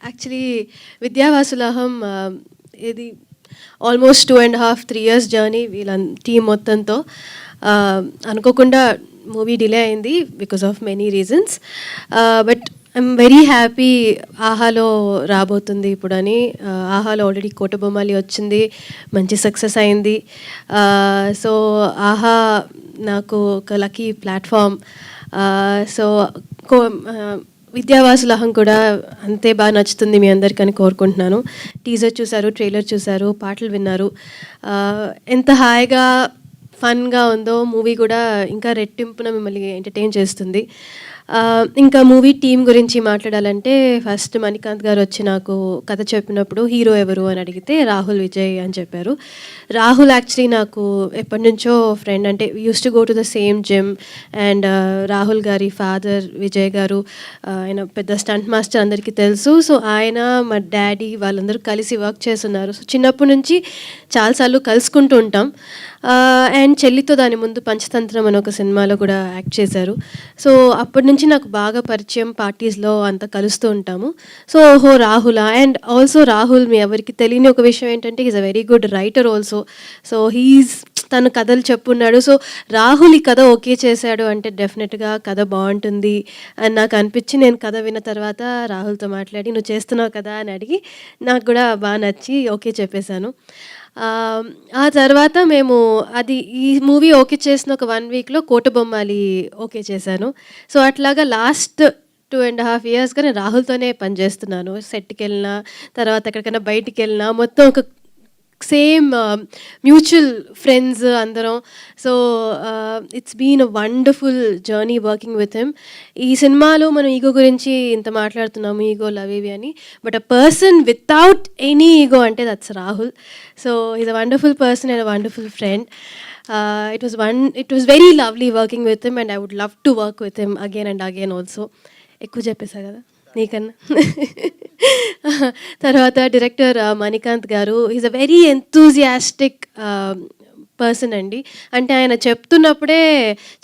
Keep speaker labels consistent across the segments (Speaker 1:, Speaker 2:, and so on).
Speaker 1: Actually 'Vidyavasulaham' ఇది almost 2.5, 3 years journey వీళ్ళ team మొత్తంతో. అనుకోకుండా మూవీ డిలే అయింది because of many reasons. But I'm very happy ఆహాలో రాబోతుంది ఇప్పుడని. ఆహాలో ఆల్రెడీ కోటబొమ్మాలి వచ్చింది, మంచి సక్సెస్ అయింది. సో ఆహా నాకు ఒక లక్కీ ప్లాట్ఫామ్. సో విద్యావాసులహం కూడా అంతే బాగా నచ్చుతుంది మీ అందరికని కోరుకుంటున్నాను. టీజర్ చూశారు, ట్రైలర్ చూశారు, పాటలు విన్నారు. ఎంత హాయిగా ఫన్గా ఉందో మూవీ కూడా ఇంకా రెట్టింపున మిమ్మల్ని ఎంటర్టైన్ చేస్తుంది. ఇంకా మూవీ టీం గురించి మాట్లాడాలంటే ఫస్ట్ మణికాంత్ గారు వచ్చి నాకు కథ చెప్పినప్పుడు హీరో ఎవరు అని అడిగితే రాహుల్ విజయ్ అని చెప్పారు. రాహుల్ యాక్చువల్లీ నాకు ఎప్పటి నుంచో ఫ్రెండ్. అంటే use to go to the same gym. And Rahul గారి ఫాదర్ విజయ్ గారు ఆయన పెద్ద స్టంట్ మాస్టర్ అందరికీ తెలుసు. సో ఆయన మా డాడీ వాళ్ళందరూ కలిసి వర్క్ చేస్తున్నారు. సో చిన్నప్పటి నుంచి చాలాసార్లు కలుసుకుంటూ ఉంటాం. అండ్ చెల్లితో దాని ముందు పంచతంత్రం అని ఒక సినిమాలో కూడా యాక్ట్ చేశారు. సో అప్పటి నుంచి నాకు బాగా పరిచయం, పార్టీస్లో అంతా కలుస్తూ ఉంటాము. సో ఓహో రాహులా. అండ్ ఆల్సో రాహుల్ మీ ఎవరికి తెలియని ఒక విషయం ఏంటంటే is a very good writer also. So తను కథలు చెప్పున్నాడు. సో రాహుల్ ఈ కథ ఓకే చేశాడు అంటే డెఫినెట్గా కథ బాగుంటుంది అని నాకు అనిపించి నేను కథ విన్న తర్వాత రాహుల్తో మాట్లాడి నువ్వు చేస్తున్నావు కదా అని అడిగి నాకు కూడా బాగా నచ్చి ఓకే చెప్పేశాను. ఆ తర్వాత మేము ఈ మూవీ ఓకే చేసిన ఒక 1 వీక్లో కోటబొమ్మాలి ఓకే చేశాను. సో అట్లాగా లాస్ట్ 2.5 ఇయర్స్గా నేను రాహుల్తోనే పనిచేస్తున్నాను. సెట్కి వెళ్ళినా, తర్వాత ఎక్కడికైనా బయటికి వెళ్ళినా మొత్తం ఒక సేమ్ మ్యూచువల్ ఫ్రెండ్స్ అందరం. So it's been a wonderful journey working with him. ఈ సినిమాలో మనం ఈగో గురించి ఇంత మాట్లాడుతున్నాము, ఈగో లవ్ ఇవి అని. But a person without any ego అంటే that's Rahul. So is a wonderful person and a wonderful friend. It was very lovely working with him and I would love to work with him again and again also. ఎక్కువ చెప్పేసా కదా నీకన్నా. తర్వాత director Manikanth గారు is a very enthusiastic person అండి. అంటే ఆయన చెప్తున్నప్పుడే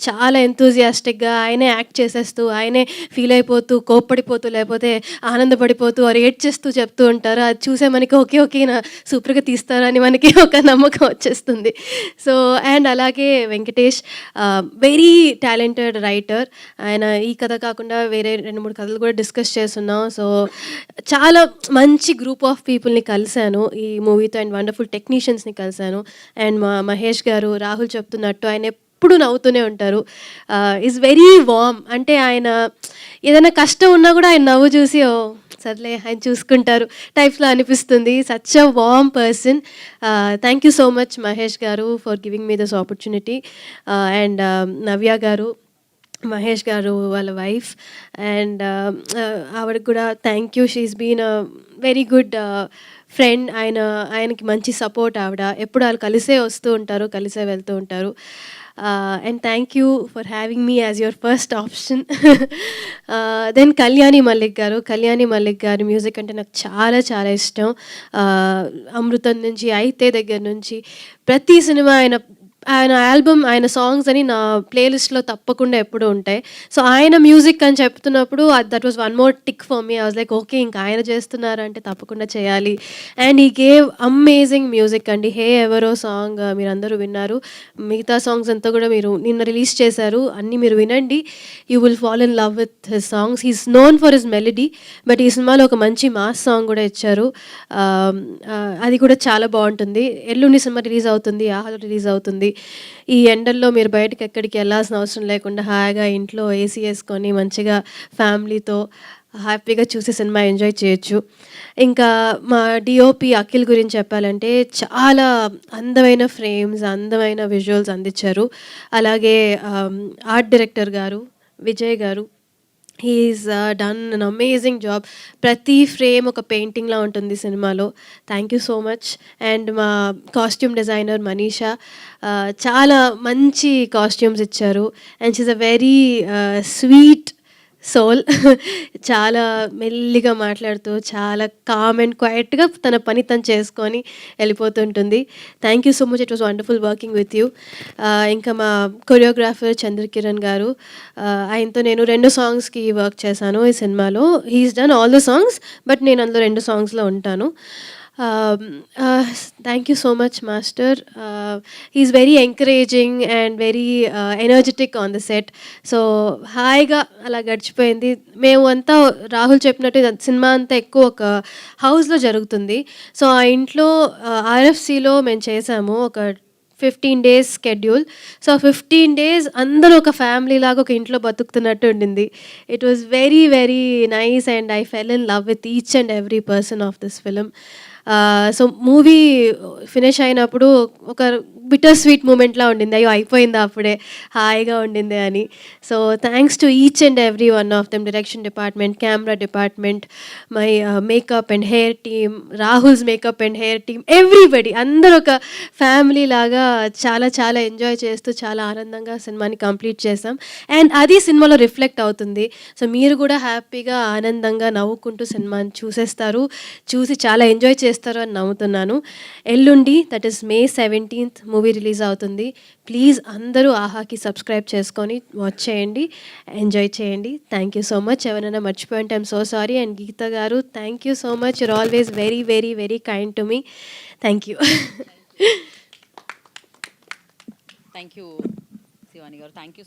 Speaker 1: చాలా ఎంతూజియాస్టిక్గా ఆయనే యాక్ట్ చేసేస్తూ, ఆయనే ఫీల్ అయిపోతూ, కోప్పడిపోతూ, లేకపోతే ఆనందపడిపోతూ, రియేట్ చేస్తూ చెప్తూ ఉంటారు. అది చూసే మనకి ఓకే ఓకే నా సూపర్గా తీస్తారు అని మనకి ఒక నమ్మకం వచ్చేస్తుంది. సో అండ్ అలాగే వెంకటేష్ వెరీ టాలెంటెడ్ రైటర్. ఆయన ఈ కథ కాకుండా వేరే 2-3 కథలు కూడా డిస్కస్ చేస్తున్నాం. సో చాలా మంచి గ్రూప్ ఆఫ్ పీపుల్ని కలిశాను ఈ మూవీతో. అండ్ వండర్ఫుల్ టెక్నీషియన్స్ని కలిశాను. అండ్ మహేష్ గారు రాహుల్ చెప్తున్నట్టు ఆయన ఎప్పుడు నవ్వుతూనే ఉంటారు. Is very warm. అంటే ఆయన ఏదైనా కష్టం ఉన్నా కూడా ఆయన నవ్వు చూసి ఓ సర్లే ఆయన చూసుకుంటారు టైప్స్లో అనిపిస్తుంది. Such a warm person. Thank you so much Mahesh garu for giving me this opportunity. And Navya garu, Mahesh garu వాళ్ళ వైఫ్, అండ్ ఆవిడకి కూడా thank you. She's been a very good friend. ఆయనకి మంచి సపోర్ట్ ఆవిడ. ఎప్పుడు వాళ్ళు కలిసే వస్తూ ఉంటారు, కలిసే వెళ్తూ ఉంటారు. And thank you for having me as your first option. Then Kalyani Malik గారి మ్యూజిక్ అంటే నాకు చాలా చాలా ఇష్టం. అమృతం నుంచి, అయితే దగ్గర నుంచి ప్రతి సినిమా ఆయన ఆల్బమ్, ఆయన సాంగ్స్ అని నా ప్లేలిస్ట్లో తప్పకుండా ఎప్పుడూ ఉంటాయి. సో ఆయన మ్యూజిక్ అని చెప్తున్నప్పుడు that was one more tick for me. I was like okay ఇంకా ఆయన చేస్తున్నారంటే తప్పకుండా చేయాలి. అండ్ ఈ గేవ్ అమేజింగ్ మ్యూజిక్ అండి. హే ఎవరో సాంగ్ మీరందరూ విన్నారు. మిగతా సాంగ్స్ అంతా కూడా మీరు నిన్న రిలీజ్ చేశారు, అన్నీ మీరు వినండి. You will fall in love with his songs. He's known for his melody, but ఈ సినిమాలో ఒక మంచి మాస్ సాంగ్ కూడా ఇచ్చారు. అది కూడా చాలా బాగుంటుంది. ఎల్లుండి సినిమా రిలీజ్ అవుతుంది, ఆహాలో రిలీజ్ అవుతుంది. ఈ ఎండల్లో మీరు బయటకు ఎక్కడికి వెళ్ళాల్సిన అవసరం లేకుండా హాయిగా ఇంట్లో ఏసీ వేసుకొని మంచిగా ఫ్యామిలీతో హ్యాపీగా చూసి సినిమా ఎంజాయ్ చేయొచ్చు. ఇంకా మా డిఓపి అఖిల్ గురించి చెప్పాలంటే చాలా అందమైన ఫ్రేమ్స్, అందమైన విజువల్స్ అందించారు. అలాగే art director garu Vijay garu, he's done an amazing job. ప్రతి ఫ్రేమ్ ఒక పెయింటింగ్లా ఉంటుంది సినిమాలో. Thank you so much. And మా కాస్ట్యూమ్ డిజైనర్ మనీషా చాలా మంచి కాస్ట్యూమ్స్ ఇచ్చారు. And she's a very sweet soul. చాలా మెల్లిగా మాట్లాడుతూ, చాలా కామ్ అండ్ క్వైట్‌గా తన పని తను చేసుకొని వెళ్ళిపోతుంటుంది. Thank you so much. It was wonderful working with you. ఇంకా మా కొరియోగ్రాఫర్ చంద్రకిరణ్ గారు, ఆయనతో నేను 2 సాంగ్స్‌కి వర్క్ చేశాను ఈ సినిమాలో. He is done all the songs, but నేను అందులో 2 సాంగ్స్‌లో ఉంటాను. Thank you so much master. He is very encouraging and very energetic on the set. So హాయిగా అలా గడిచిపోయింది. మేము అంతా రాహుల్ చెప్పినట్టు ఇది సినిమా అంతా ఎక్కువ ఒక హౌస్‌లో జరుగుతుంది. సో ఆ ఇంట్లో ఆర్ఎఫ్‌సిలో మేము చేసాము ఒక 15 డేస్ స్కెడ్యూల్. సో 15 డేస్ అందరూ ఒక ఫ్యామిలీ లాగా ఒక ఇంట్లో బతుకుతున్నట్టు ఉండింది. It was very very nice and I fell in love with each and every person of this film. So movie finish అయినప్పుడు ఒక బిటర్ స్వీట్ మూమెంట్‌లా ఉండింది. అయ్యో! అయిపోయిందా అప్పుడే, హాయిగా ఉండిందే అని. So thanks to each and every one of them, direction department, camera department, my makeup and hair team, Rahul's makeup and hair team, everybody అందరూ ఒక ఫ్యామిలీ లాగా చాలా చాలా ఎంజాయ్ చేస్తూ చాలా ఆనందంగా సినిమాని కంప్లీట్ చేసాం. అండ్ అది సినిమాలో రిఫ్లెక్ట్ అవుతుంది. సో మీరు కూడా హ్యాపీగా, ఆనందంగా నవ్వుకుంటూ సినిమాని చూసేస్తారు. చూసి చాలా ఎంజాయ్ చేస్తారు అని నమ్ముతున్నాను. ఎల్లుండి that is May 17th movie release అవుతుంది. ప్లీజ్ అందరూ ఆహాకి సబ్స్క్రైబ్ చేసుకొని వాచ్ చేయండి, ఎంజాయ్ చేయండి. Thank you so much. ఎవరైనా మర్చిపోయి ఉంటే I'm so sorry. And Geetha garu, thank you so much. You're always very very very kind to me. Thank you.
Speaker 2: Thank you Shivani garu. Thank you